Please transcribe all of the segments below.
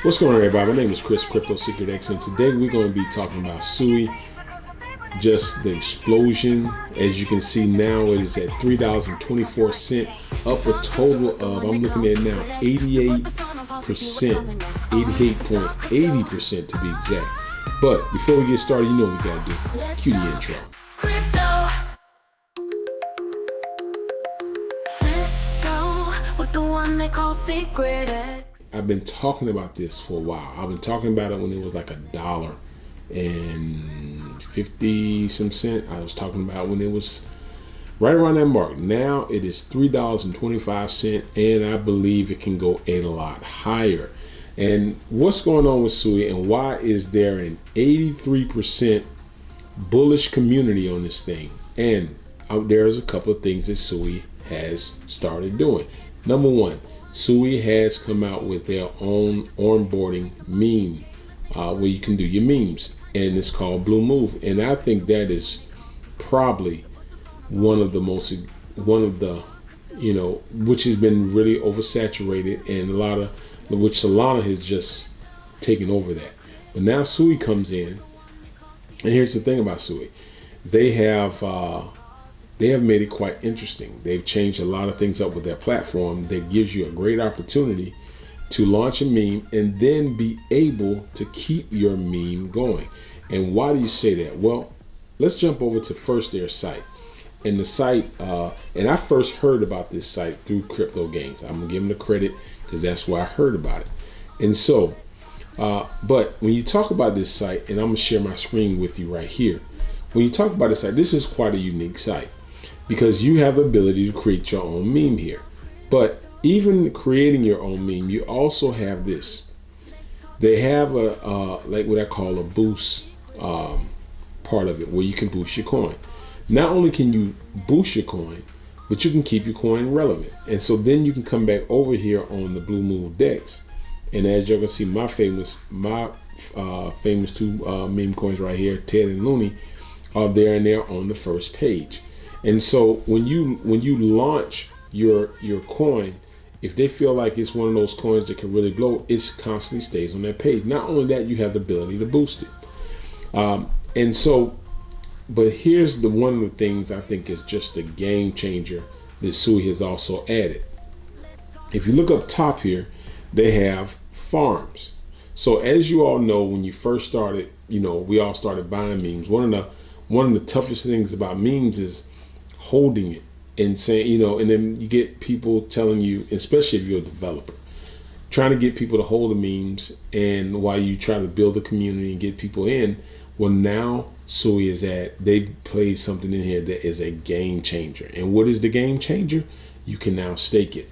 What's going on, everybody? My name is Chris, Crypto Secret X, and today we're going to be talking about Sui, just the explosion. As you can see now, it is at $3.24, up a total of, I'm looking at now, 88%, 88.80% to be exact. But before we get started, you know what we got to do. Cue the intro. I've been talking about this for a while. I've been talking about it when it was like $1.50 some cent. I was talking about when it was right around that mark. Now it is $3.25, and I believe it can go a lot higher. And what's going on with Sui, and why is there an 83% bullish community on this thing? And there's a couple of things that Sui has started doing. Number one, Sui has come out with their own onboarding meme where you can do your memes, and it's called Bluemove. And I think that is probably one of the, which has been really oversaturated, and which Solana has just taken over that. But now Sui comes in, and here's the thing about Sui. They have made it quite interesting. They've changed a lot of things up with their platform that gives you a great opportunity to launch a meme and then be able to keep your meme going. And why do you say that? Well, let's jump over to Firstair site. And the site, and I first heard about this site through Crypto Games. I'm gonna give them the credit because that's where I heard about it. And so, but when you talk about this site, and I'm gonna share my screen with you right here. When you talk about this site, this is quite a unique site, because you have the ability to create your own meme here. But even creating your own meme, you also have this. They have like what I call a boost part of it, where you can boost your coin. Not only can you boost your coin, but you can keep your coin relevant. And so then you can come back over here on the Bluemove Dex. And as you're gonna see, my famous two meme coins right here, Ted and Looney, are there, and they're on the first page. And so when you launch your coin, if they feel like it's one of those coins that can really blow, it constantly stays on that page. Not only that, you have the ability to boost it. And so, but here's one of the things I think is just a game changer that Sui has also added. If you look up top here, they have farms. So as you all know, when you first started, we all started buying memes. One of the toughest things about memes is holding it and saying, and then you get people telling you, especially if you're a developer, trying to get people to hold the memes, and while you try to build a community and get people in. Well, now Sui is they played something in here that is a game changer. And what is the game changer? You can now stake it.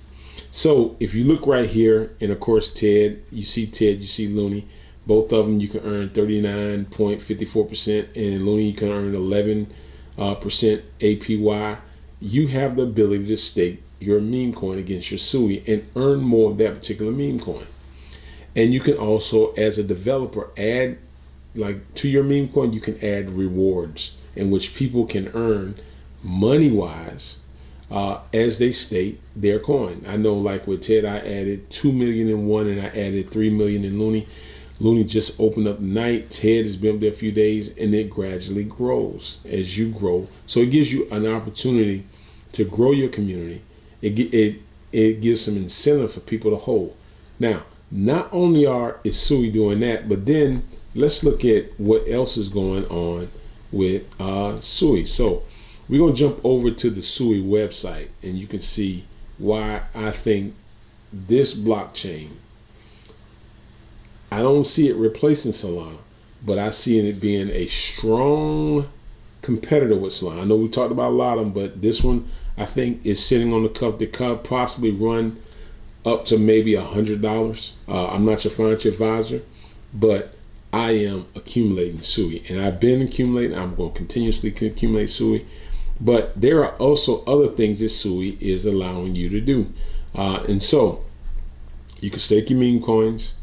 So if you look right here, and of course Ted, you see Looney, both of them you can earn 39.54%, and Looney you can earn 11% APY. You have the ability to stake your meme coin against your Sui and earn more of that particular meme coin. And you can also, as a developer, add, like, to your meme coin, you can add rewards in which people can earn money-wise as they stake their coin. I know, like with Ted, I added 2 million in one, and I added 3 million in Looney. Looney just opened up tonight. Ted has been up there a few days, and it gradually grows as you grow. So it gives you an opportunity to grow your community. It gives some incentive for people to hold. Now, not only is Sui doing that, but then let's look at what else is going on with Sui. So we're gonna jump over to the Sui website, and you can see why I think this blockchain, I don't see it replacing Solana, but I see it being a strong competitor with Solana. I know we talked about a lot of them, but this one I think is sitting on the cup that could possibly run up to maybe $100. I'm not your financial advisor, but I am accumulating Sui, and I've been accumulating. I'm going to continuously accumulate Sui, but there are also other things that Sui is allowing you to do, and so you can stake your meme coins.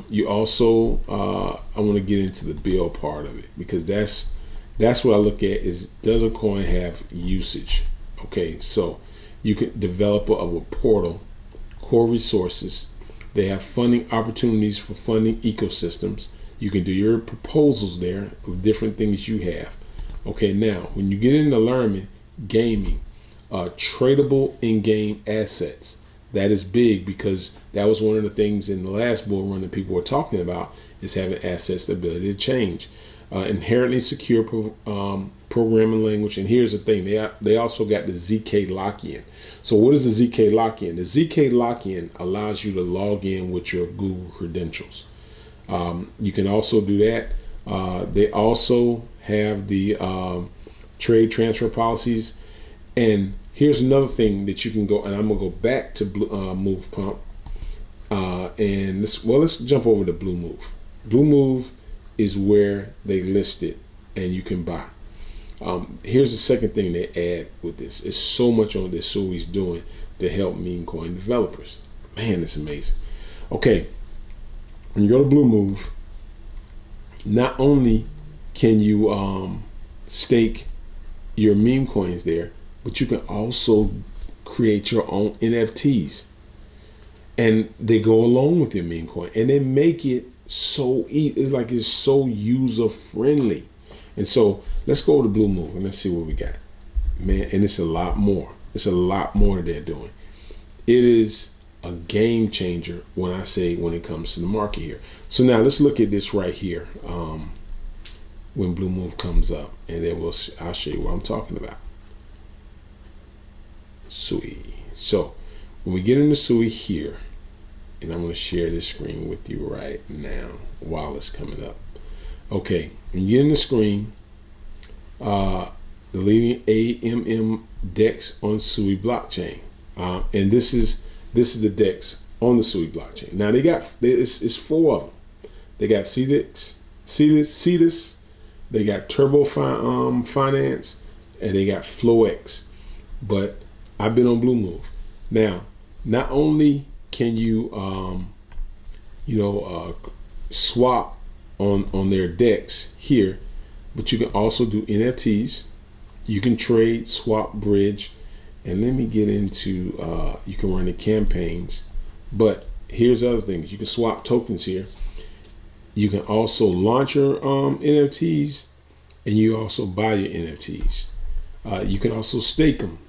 You also, I want to get into the bill part of it, because that's what I look at is, does a coin have usage? Okay, so you can developer of a portal, core resources, They have funding opportunities for funding ecosystems. You can do your proposals there of different things you have. Okay, now when you get into learning gaming, tradable in-game assets. That is big because that was one of the things in the last bull run that people were talking about, is having assets, the ability to change. Inherently secure programming language. And here's the thing, they also got the ZK lock-in. So what is the ZK lock-in? The ZK lock-in allows you to log in with your Google credentials. You can also do that. They also have the trade transfer policies. And here's another thing that you can go, and I'm gonna go back to Move Pump. And let's jump over to Bluemove. Bluemove is where they list it and you can buy. Here's the second thing they add with this. It's so much on this Sui's doing to help meme coin developers. Man, it's amazing. Okay, when you go to Bluemove, not only can you stake your meme coins there, but you can also create your own NFTs. And they go along with your meme coin. And they make it so easy. It's like it's so user friendly. And so let's go to Bluemove and let's see what we got. Man, and it's a lot more. It's a lot more they're doing. It is a game changer when it comes to the market here. So now let's look at this right here. When Bluemove comes up, and then I'll show you what I'm talking about. Sui. So when we get into Sui here, and I'm going to share this screen with you right now while it's coming up. Okay, when you get in the screen, the leading AMM DEX on Sui Blockchain, and this is the DEX on the Sui Blockchain. Now it's 4 of them. They got Cetus, they got Turbo Finance, and they got FlowX. But I've been on Bluemove. Now, not only can you, swap on their DEX here, but you can also do NFTs. You can trade, swap, bridge, and let me get into, you can run the campaigns. But here's other things. You can swap tokens here. You can also launch your NFTs, and you also buy your NFTs. You can also stake them.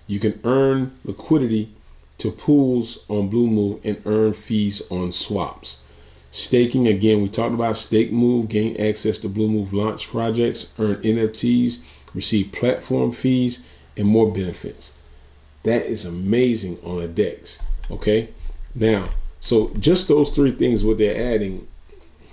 You can earn liquidity to pools on Bluemove and earn fees on swaps. Staking, again, we talked about stake move, gain access to Bluemove launch projects, earn NFTs, receive platform fees, and more benefits. That is amazing on a DEX. Okay, now, so just those 3 things, what they're adding,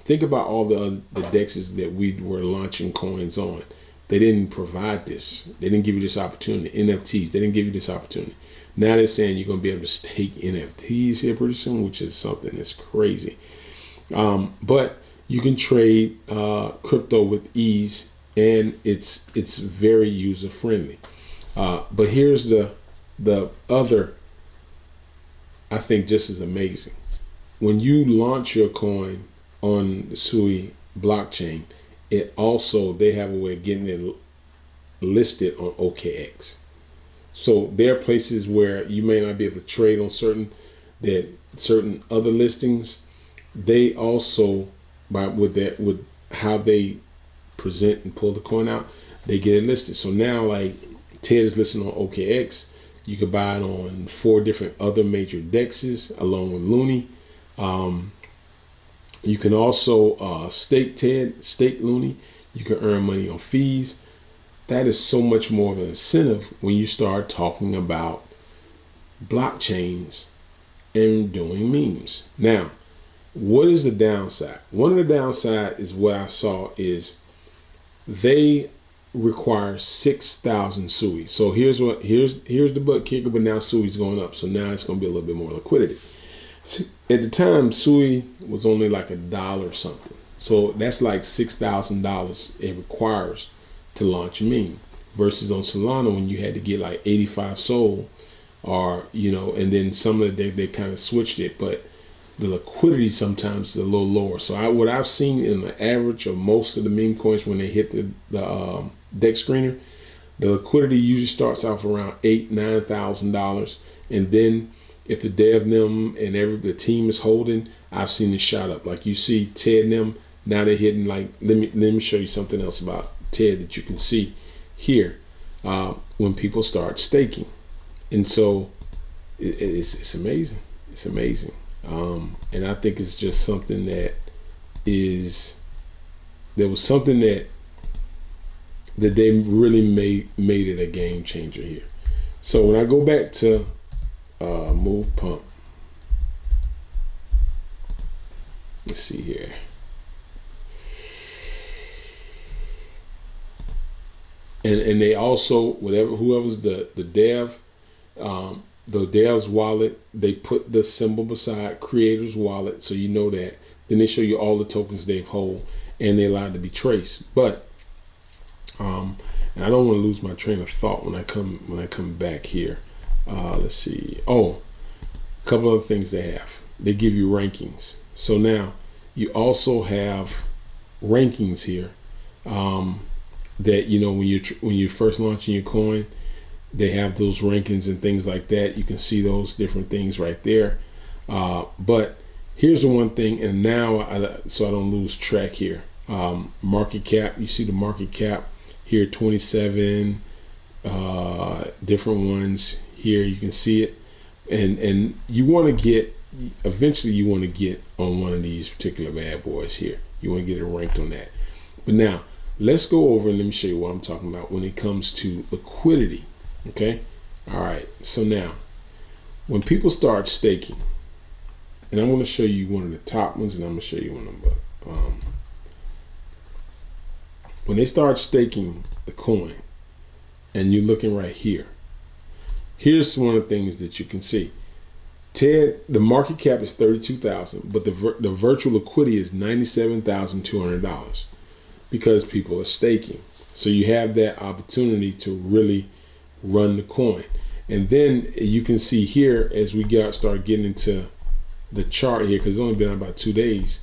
think about all the DEXs that we were launching coins on. They didn't provide this. They didn't give you this opportunity. NFTs, they didn't give you this opportunity. Now they're saying you're going to be able to stake NFTs here pretty soon, which is something that's crazy. But you can trade crypto with ease, and it's very user friendly. But here's the other, I think, just as amazing. When you launch your coin on the Sui blockchain, they have a way of getting it listed on OKX. So there are places where you may not be able to trade on certain other listings. They also, with how they present and pull the coin out, they get it listed. So now, like Ted is listed on OKX. You could buy it on 4 different other major DEXs along with Looney. You can also stake Ted, stake Looney. You can earn money on fees. That is so much more of an incentive when you start talking about blockchains and doing memes. Now, what is the downside? One of the downside is what I saw is they require 6,000 Sui. So here's the butt kicker, but now Sui's going up. So now it's going to be a little bit more liquidity. At the time, Sui was only like $1 or something. So that's like $6,000 it requires to launch a meme. Versus on Solana, when you had to get like 85 Sol, or and then some of they kind of switched it, but the liquidity sometimes is a little lower. So what I've seen in the average of most of the meme coins when they hit the DEX screener, the liquidity usually starts off around $8,000-9,000, and then if the dev them and the team is holding, I've seen it shot up. Like you see Ted and them, now they're hitting like, let me show you something else about Ted that you can see here when people start staking. And so it's amazing. It's amazing. And I think it's just something there was something that they really made it a game changer here. So when I go back to Move Pump, let's see here. And they also, whoever's the dev, the dev's wallet, they put the symbol beside creator's wallet, so you know that. Then they show you all the tokens they've hold, and they're allowed to be traced. But and I don't want to lose my train of thought when I come back here. Let's see. Oh, a couple other things they have. They give you rankings. So now you also have rankings here. That when you're first launching your coin, they have those rankings and things like that. You can see those different things right there. But here's the one thing, and now so I don't lose track here. Market cap. You see the market cap here, 27 different ones here. You can see it, and you want to get eventually you want to get on one of these particular bad boys here. You want to get it ranked on that. But now let's go over and let me show you what I'm talking about when it comes to liquidity. Okay. All right. So now when people start staking, and I'm going to show you one of the top ones, and I'm going to show you one of them. When they start staking the coin, and you're looking right here, here's one of the things that you can see. Ted, the market cap is 32,000, but the virtual liquidity is $97,200 because people are staking. So you have that opportunity to really run the coin. And then you can see here as we start getting into the chart here, because it's only been about 2 days,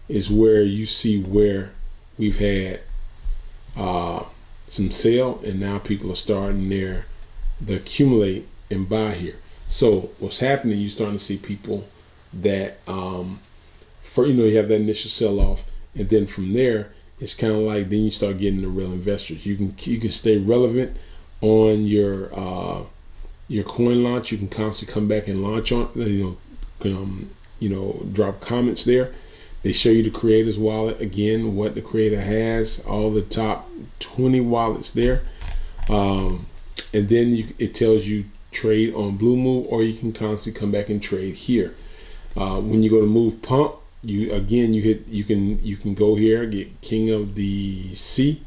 is where you see where we've had some sale, and now people are starting to accumulate and buy here. So what's happening, you're starting to see people that you have that initial sell-off, and then from there it's kind of like then you start getting the real investors. You can stay relevant on your coin launch. You can constantly come back and launch on drop comments there. They show you the creator's wallet again, what the creator has, all the top 20 wallets there, and then it tells you trade on Bluemove, or you can constantly come back and trade here. When you go to Move Pump, you can go here, get King of the Sea,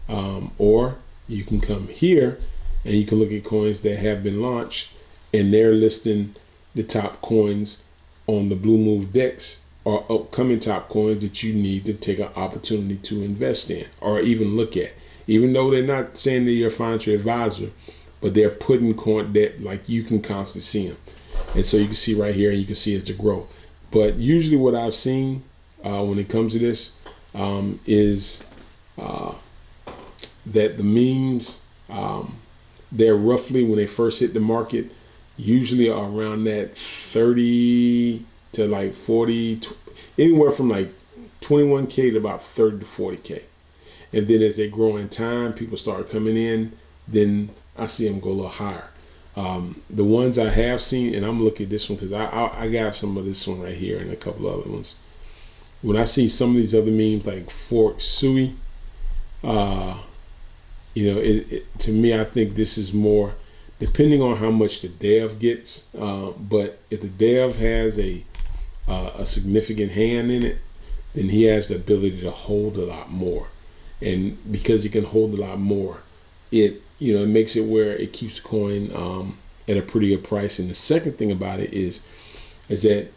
or you can come here and you can look at coins that have been launched, and they're listing the top coins on the Bluemove Dex or upcoming top coins that you need to take an opportunity to invest in or even look at. Even though they're not saying that you're a financial advisor, but they're putting coin that like you can constantly see them. And so you can see right here, and you can see as the growth. But usually what I've seen when it comes to this is that the memes, they're roughly, when they first hit the market, usually are around that 30 to like 40, anywhere from like 21K to about 30 to 40K. And then as they grow in time, people start coming in, then I see them go a little higher. The ones I have seen, and I'm looking at this one because I got some of this one right here and a couple other ones. When I see some of these other memes like Fork Sui, to me, I think this is more depending on how much the dev gets. But if the dev has a significant hand in it, then he has the ability to hold a lot more. And because he can hold a lot more, it makes it where it keeps the coin at a pretty good price. And the second thing about it is that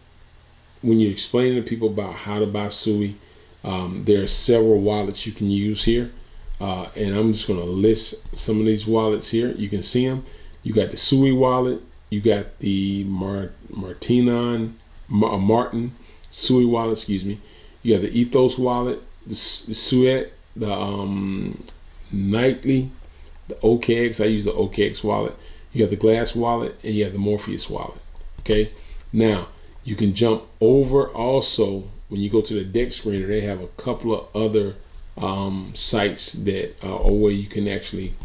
when you're explaining to people about how to buy Sui, there are several wallets you can use here. And I'm just going to list some of these wallets here. You can see them. You got the Sui wallet. You got the Martin Sui wallet, excuse me. You got the Ethos wallet, the Suet, the Nightly, the OKX. I use the OKX wallet. You got the Glass wallet, and you have the Morpheus wallet. Okay, now you can jump over also. When you go to the deck screener, they have a couple of other sites that or where you can actually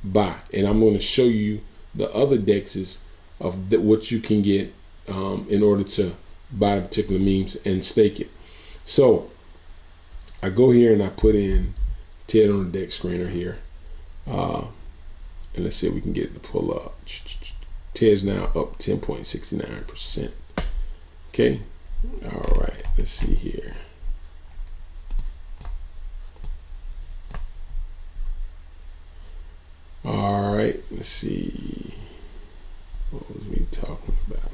buy, and I'm going to show you the other dexes of what you can get in order to buy particular memes and stake it. So I go here and I put in TED on the deck screener here, and let's see if we can get it to pull up. TED's now up 10.69%. Okay, all right, let's see here. All right, let's see. What was we talking about?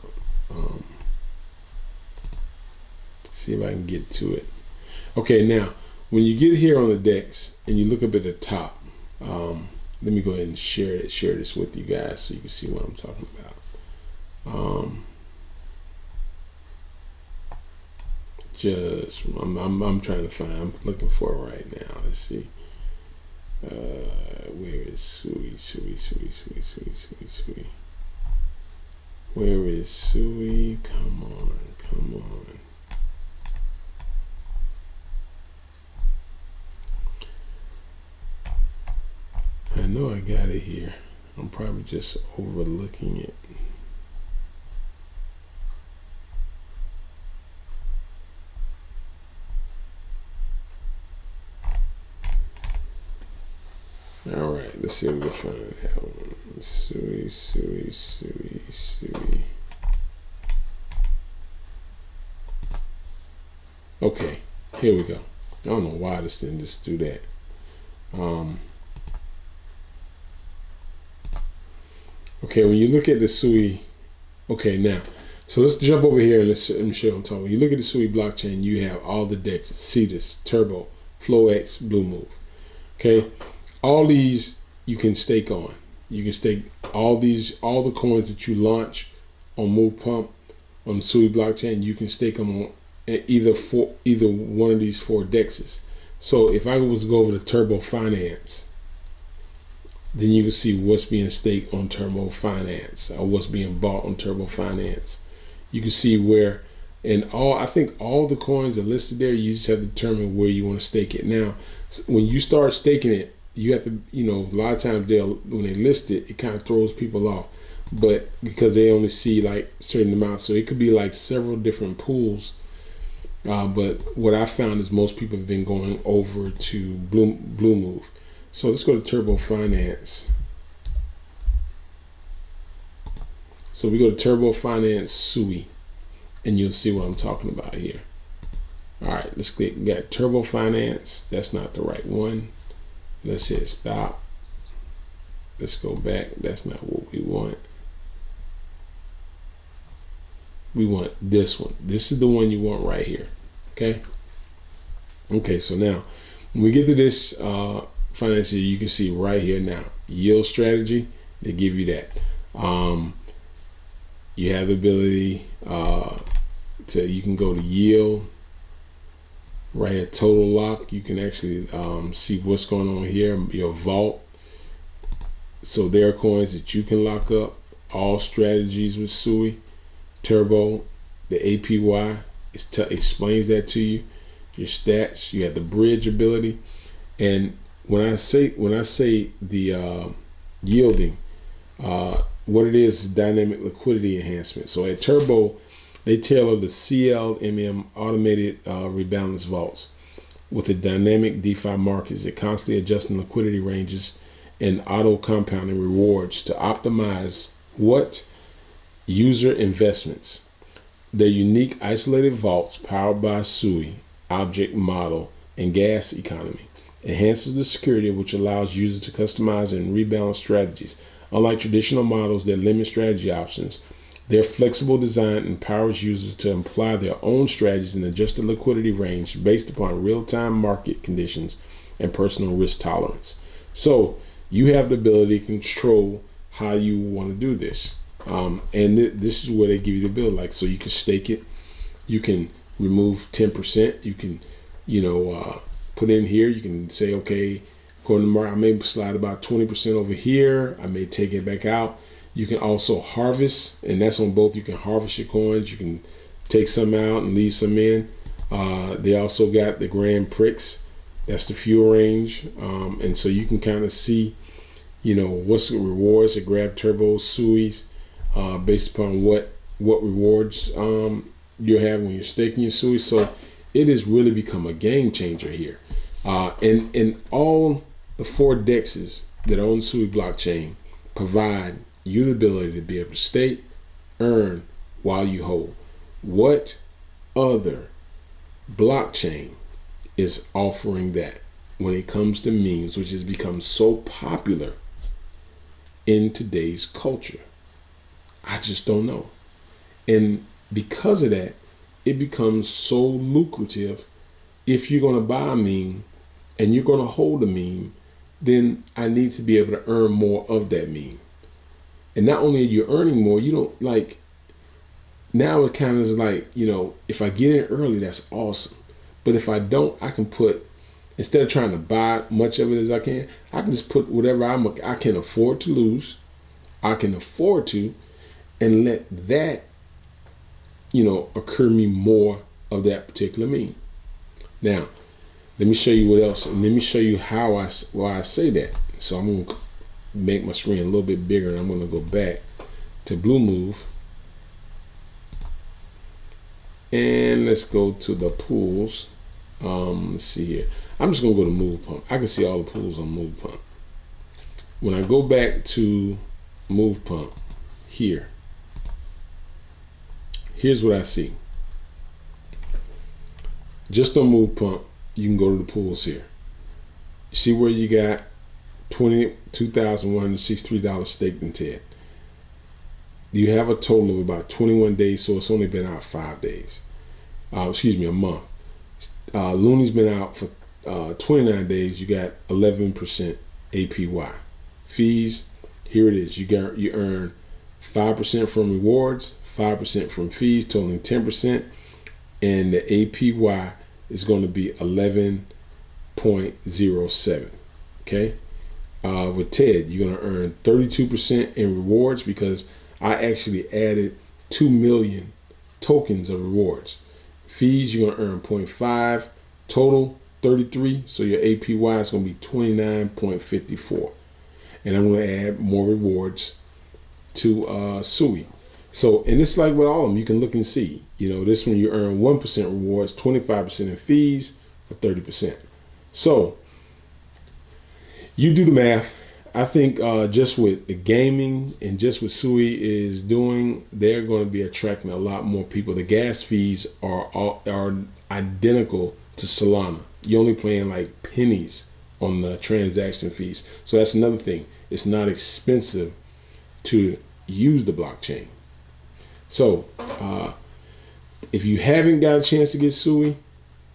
See if I can get to it. Okay, now when you get here on the decks and you look up at the top, let me go ahead and share this with you guys so you can see what I'm talking about. I'm trying to find. I'm looking for it right now. Let's see. Where is Sui? Where is Sui? Come on. I know I got it here. I'm probably just overlooking it. All right, let's see if we can find that one. Sui. Okay, here we go. I don't know why this didn't just do that. Okay, when you look at the Sui, okay, now, so let's jump over here and let me show you what I'm talking about. When you look at the Sui blockchain, you have all the DEX, Cetus, Turbo, FlowX, Bluemove. Okay, all these you can stake on. You can stake all the coins that you launch on Move Pump on the Sui blockchain. You can stake them on either one of these 4 dexes. So if I was to go over to Turbo Finance, then you can see what's being staked on Turbo Finance or what's being bought on Turbo Finance. You can see where, and I think all the coins are listed there. You just have to determine where you want to stake it. Now, when you start staking it, you have to, a lot of times when they list it, it kind of throws people off, but because they only see like certain amounts, so it could be like several different pools. But what I found is most people have been going over to Bluemove. So let's go to Turbo Finance. So we go to Turbo Finance Sui, and you'll see what I'm talking about here. All right, let's click. We got Turbo Finance. That's not the right one. Let's hit stop. Let's go back. That's not what we want. We want this one. This is the one you want right here. Okay. Okay, so now when we get to this finance here, you can see right here now, yield strategy, they give you that. You have the ability you can go to yield, right here, total lock. You can actually see what's going on here, your vault. So there are coins that you can lock up, all strategies with Sui. Turbo, the APY explains that to you. Your stats, you have the bridge ability, and when I say the yielding, what it is dynamic liquidity enhancement. So at Turbo, they tailor the CLMM automated rebalance vaults with the dynamic DeFi markets that constantly adjusting liquidity ranges and auto compounding rewards to optimize what user investments. Their unique isolated vaults powered by Sui object model and gas economy enhances the security, which allows users to customize and rebalance strategies. Unlike traditional models that limit strategy options, their flexible design empowers users to apply their own strategies and adjust the liquidity range based upon real-time market conditions and personal risk tolerance. So you have the ability to control how you want to do this. And this is where they give you the ability, like, so you can stake it, you can remove 10%, you can, put in here, you can say, okay, according to market, I may slide about 20% over here, I may take it back out. You can also harvest, and that's on both. You can harvest your coins. You can take some out and leave some in. They also got the Grand Prix. That's the fuel range. And so you can kind of see, you know, what's the rewards at Grab Turbo Sui's based upon what rewards you're having when you're staking your Sui. So it has really become a game changer here. And all the 4 dexes that are on Sui Blockchain provide you the ability to be able to stake, earn while you hold. What other blockchain is offering that when it comes to memes, which has become so popular in today's culture? I just don't know. And because of that, it becomes so lucrative. If you're going to buy a meme and you're going to hold a meme, then I need to be able to earn more of that meme. And not only are you earning more, you don't like, now it kind of is like, you know, if I get in early, that's awesome. But if I don't, I can put, instead of trying to buy much of it as I can just put whatever I can afford to lose, I can afford to, and let that, you know, occur me more of that particular meme. Now, let me show you what else, and let me show you why I say that. So I'm going to make my screen a little bit bigger, and I'm going to go back to Bluemove. And let's go to the pools. Let's see here. I'm just going to go to Move Pump. I can see all the pools on Move Pump. When I go back to Move Pump here, here's what I see. Just on Move Pump, you can go to the pools here. You see where you got $22,163 staked in TED. You have a total of about 21 days, so it's only been out 5 days. A month. Looney's been out for 29 days. You got 11% APY. Fees, here it is. You earn 5% from rewards, 5% from fees, totaling 10%, and the APY is going to be 11.07. Okay. With TED, you're going to earn 32% in rewards because I actually added 2 million tokens of rewards. Fees, you're going to earn 0.5, total 33, so your APY is going to be 29.54. And I'm going to add more rewards to Sui. So, and it's like with all of them, you can look and see. You know, this one you earn 1% rewards, 25% in fees for 30%. So, you do the math. I think just with the gaming and just what Sui is doing, they're going to be attracting a lot more people. The gas fees are identical to Solana. You're only paying like pennies on the transaction fees. So that's another thing. It's not expensive to use the blockchain. So if you haven't got a chance to get Sui,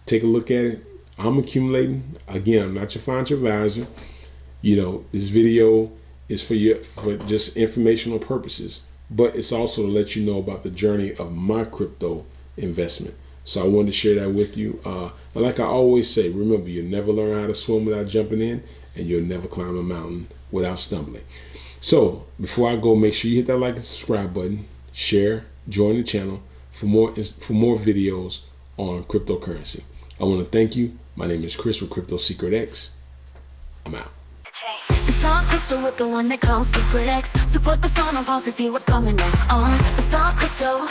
take a look at it. I'm accumulating. Again, I'm not your financial advisor. You know, this video is for just informational purposes, but it's also to let you know about the journey of my crypto investment. So I wanted to share that with you. Like I always say, remember, you'll never learn how to swim without jumping in, and you'll never climb a mountain without stumbling. So before I go, make sure you hit that like and subscribe button, share, join the channel for more videos on cryptocurrency. I want to thank you. My name is Chris with Crypto Secret X. I'm out. It's not crypto with the one that calls Secret X. Support the fun on pause to see what's coming next. It's not crypto.